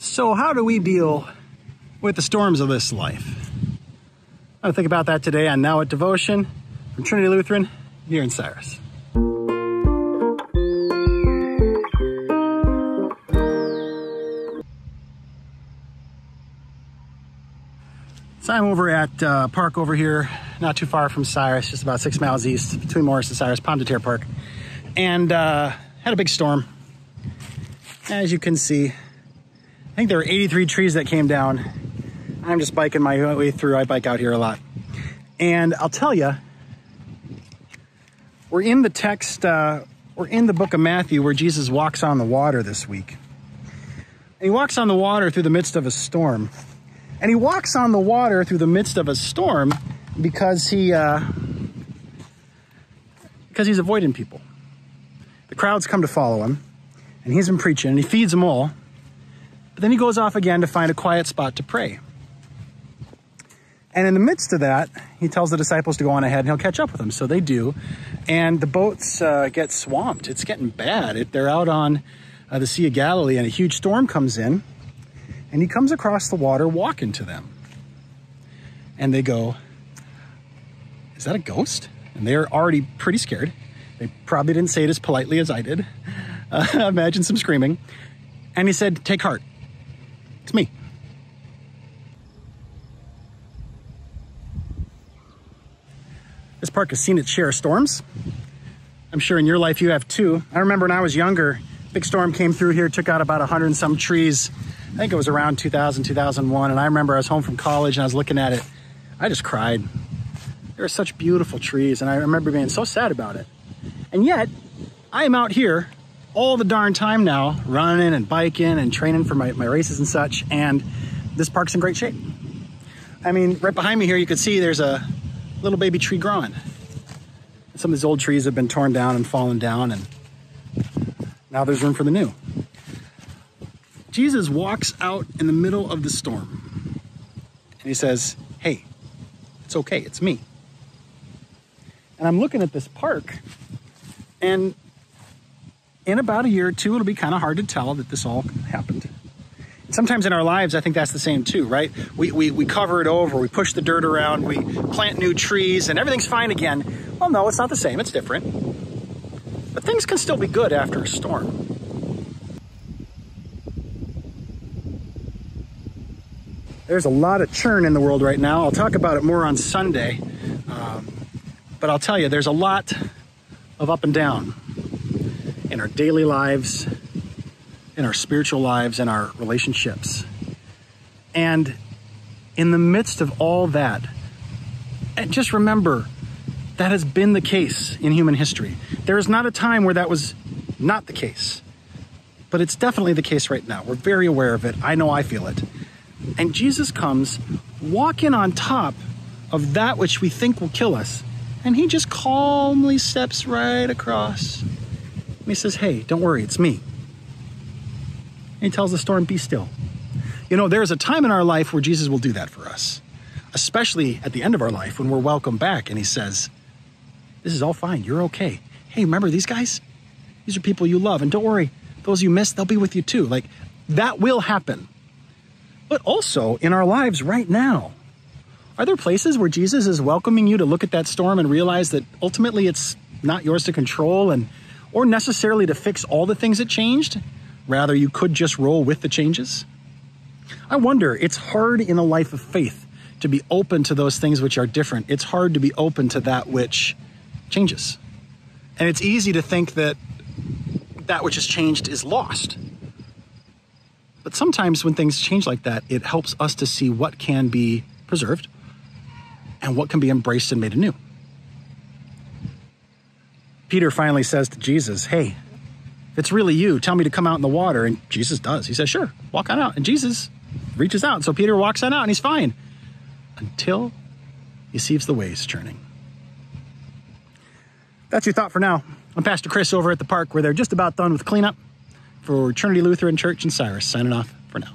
So how do we deal with the storms of this life? I'm going to think about that today on Now at Devotion from Trinity Lutheran here in Cyrus. So I'm over at a park over here, not too far from Cyrus, just about 6 miles east between Morris and Cyrus, Pomme de Terre Park. And had a big storm. As you can see, I think there were 83 trees that came down. I'm just biking my way through. I bike out here a lot. And I'll tell you, we're in the text, we're in the book of Matthew where Jesus walks on the water this week. And he walks on the water through the midst of a storm. And he walks on the water through the midst of a storm because he's avoiding people. The crowds come to follow him, and he's been preaching, and he feeds them all. But then he goes off again to find a quiet spot to pray. And in the midst of that, he tells the disciples to go on ahead, and he'll catch up with them. So they do, and the boats get swamped. It's getting bad. They're out on the Sea of Galilee, and a huge storm comes in. And he comes across the water walking to them. And they go, "Is that a ghost?" And they're already pretty scared. They probably didn't say it as politely as I did. Imagine some screaming. And he said, "Take heart. It's me." This park has seen its share of storms. I'm sure in your life you have too. I remember when I was younger, big storm came through here, took out about 100 and some trees. I think it was around 2000, 2001. And I remember I was home from college and I was looking at it. I just cried. There were such beautiful trees. And I remember being so sad about it. And yet I am out here all the darn time now, running and biking and training for my races and such. And this park's in great shape. I mean, right behind me here, you can see there's a little baby tree growing. Some of these old trees have been torn down and fallen down. And now there's room for the new. Jesus walks out in the middle of the storm and he says, "Hey, it's okay, it's me." And I'm looking at this park, and in about a year or two, it'll be kind of hard to tell that this all happened. And sometimes in our lives, I think that's the same too, right? We cover it over, we push the dirt around, we plant new trees, and everything's fine again. Well, no, it's not the same, it's different. But things can still be good after a storm. There's a lot of churn in the world right now. I'll talk about it more on Sunday. But I'll tell you, there's a lot of up and down in our daily lives, in our spiritual lives, in our relationships. And in the midst of all that, and just remember, that has been the case in human history. There is not a time where that was not the case. But it's definitely the case right now. We're very aware of it. I know I feel it. And Jesus comes walking on top of that which we think will kill us. And he just calmly steps right across. And he says, "Hey, don't worry, it's me." And he tells the storm, "Be still." You know, there's a time in our life where Jesus will do that for us. Especially at the end of our life when we're welcome back. And he says, "This is all fine, you're okay. Hey, remember these guys? These are people you love. And don't worry, those you missed, they'll be with you too." Like, that will happen. But also in our lives right now, are there places where Jesus is welcoming you to look at that storm and realize that ultimately it's not yours to control or necessarily to fix all the things that changed? Rather, you could just roll with the changes. I wonder, it's hard in a life of faith to be open to those things which are different. It's hard to be open to that which changes. And it's easy to think that that which has changed is lost. But sometimes when things change like that, it helps us to see what can be preserved and what can be embraced and made anew. Peter finally says to Jesus, "Hey, if it's really you, tell me to come out in the water." And Jesus does. He says, "Sure, walk on out." And Jesus reaches out. So Peter walks on out and he's fine until he sees the waves churning. That's your thought for now. I'm Pastor Chris over at the park where they're just about done with cleanup for Trinity Lutheran Church in Cyrus, signing off for now.